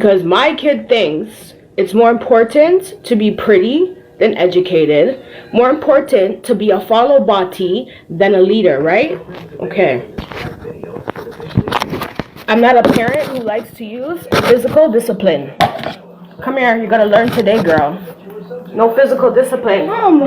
because my kid thinks it's more important to be pretty than educated, more important to be a follow body than a leader, right? Okay. I'm not a parent who likes to use physical discipline. Come here, you're gonna learn today, girl. No physical discipline. Mom,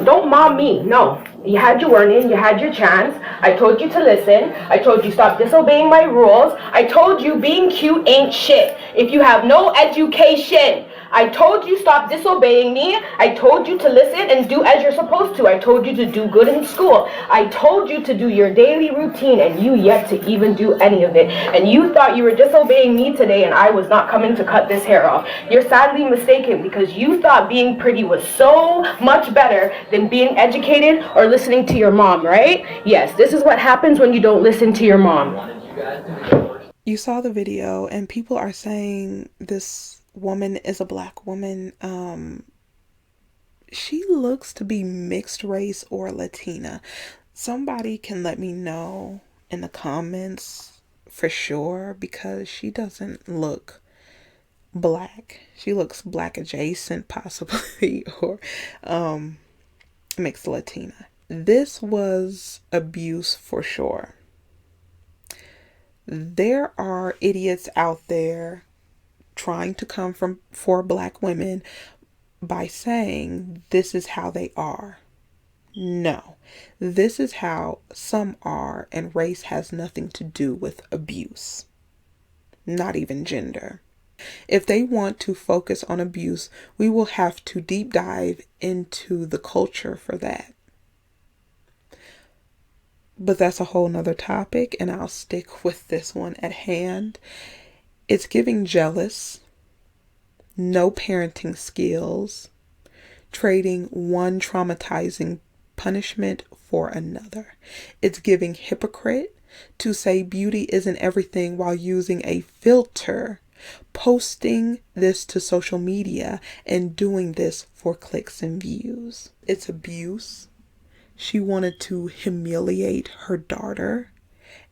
don't mom me. No. You had your warning, you had your chance. I told you to listen. I told you stop disobeying my rules. I told you being cute ain't shit if you have no education. I told you stop disobeying me. I told you to listen and do as you're supposed to. I told you to do good in school. I told you to do your daily routine and you yet to even do any of it. And you thought you were disobeying me today and I was not coming to cut this hair off. You're sadly mistaken because you thought being pretty was so much better than being educated or listening to your mom, right? Yes, this is what happens when you don't listen to your mom. You saw the video and people are saying this woman is a black woman. She looks to be mixed race or Latina. Somebody can let me know in the comments for sure because she doesn't look black. She looks black adjacent possibly or mixed Latina. This was abuse for sure. There are idiots out there trying to come for black women by saying this is how they are. No, this is how some are, and race has nothing to do with abuse, not even gender. If they want to focus on abuse, we will have to deep dive into the culture for that. But that's a whole nother topic, and I'll stick with this one at hand. It's giving jealous, no parenting skills, trading one traumatizing punishment for another. It's giving hypocrite to say beauty isn't everything while using a filter, posting this to social media, and doing this for clicks and views. It's abuse. She wanted to humiliate her daughter,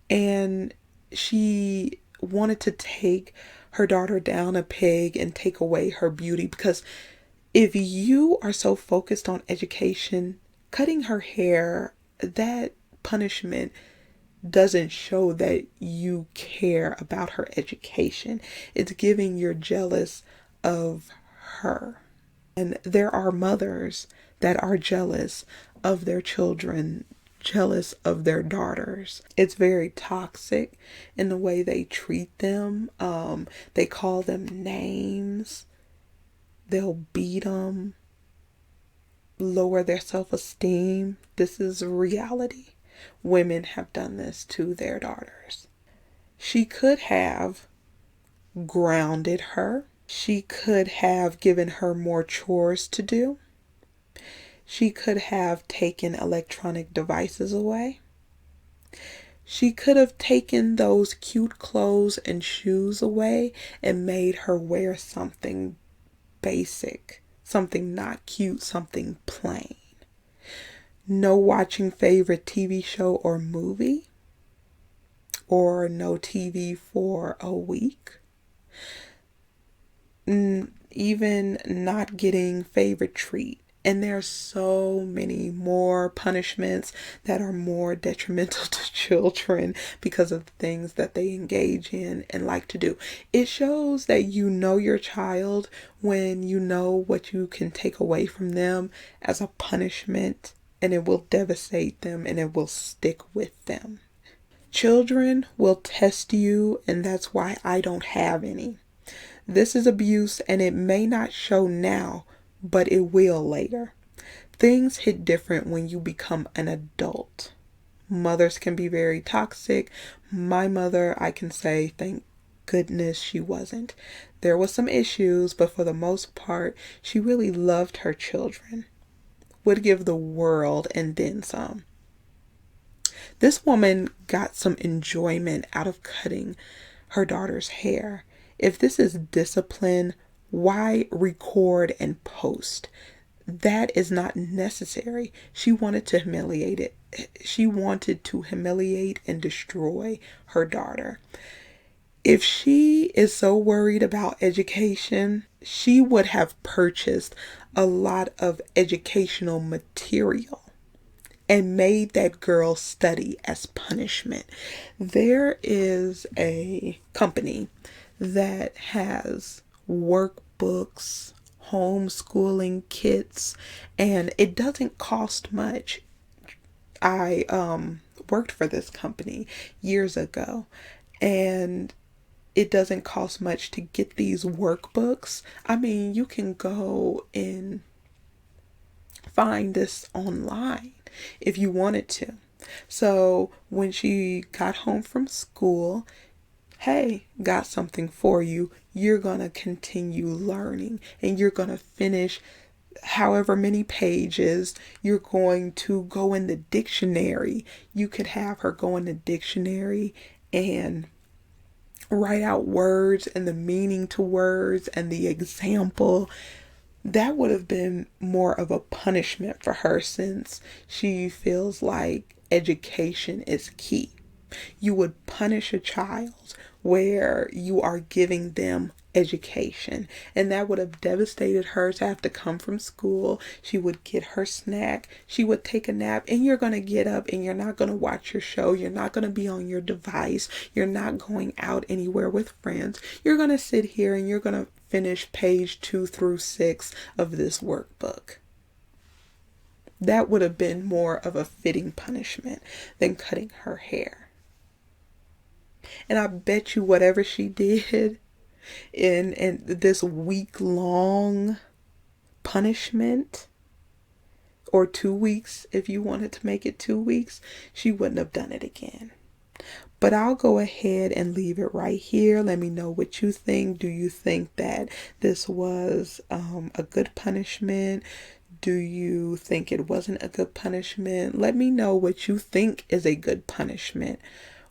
and she wanted to take her daughter down a peg and take away her beauty, because if you are so focused on education, cutting her hair, that punishment doesn't show that you care about her education. It's giving you're jealous of her. And there are mothers that are jealous of their children, jealous of their daughters. It's very toxic in the way they treat them. They call them names. They'll beat them, lower their self-esteem. This is reality. Women have done this to their daughters. She could have grounded her. She could have given her more chores to do. She could have taken electronic devices away. She could have taken those cute clothes and shoes away and made her wear something basic, something not cute, something plain. No watching favorite TV show or movie, or no TV for a week. Even not getting favorite treat. And there's so many more punishments that are more detrimental to children because of the things that they engage in and like to do. It shows that you know your child when you know what you can take away from them as a punishment, and it will devastate them and it will stick with them. Children will test you, and that's why I don't have any. This is abuse, and it may not show now, but it will later. Things hit different when you become an adult. Mothers can be very toxic. My mother, I can say, thank goodness she wasn't. There was some issues, but for the most part, she really loved her children. Would give the world and then some. This woman got some enjoyment out of cutting her daughter's hair. If this is discipline, why record and post? That is not necessary. She wanted to humiliate it. She wanted to humiliate and destroy her daughter. If she is so worried about education, she would have purchased a lot of educational material and made that girl study as punishment. There is a company that has workbooks, homeschooling kits, and it doesn't cost much. I worked for this company years ago, and it doesn't cost much to get these workbooks. I mean, you can go and find this online if you wanted to. So when she got home from school, hey, got something for you. You're going to continue learning and you're going to finish however many pages. You're going to go in the dictionary. You could have her go in the dictionary and write out words and the meaning to words and the example. That would have been more of a punishment for her since she feels like education is key. You would punish a child where you are giving them education, and that would have devastated her to have to come from school. She would get her snack, she would take a nap, and you're going to get up and you're not going to watch your show, you're not going to be on your device, you're not going out anywhere with friends. You're going to sit here and you're going to finish page 2 through 6 of this workbook. That would have been more of a fitting punishment than cutting her hair. And I bet you whatever she did in this week-long punishment, or 2 weeks, if you wanted to make it 2 weeks, she wouldn't have done it again. But I'll go ahead and leave it right here. Let me know what you think. Do you think that this was a good punishment? Do you think it wasn't a good punishment? Let me know what you think is a good punishment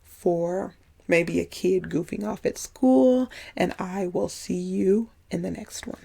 for maybe a kid goofing off at school, and I will see you in the next one.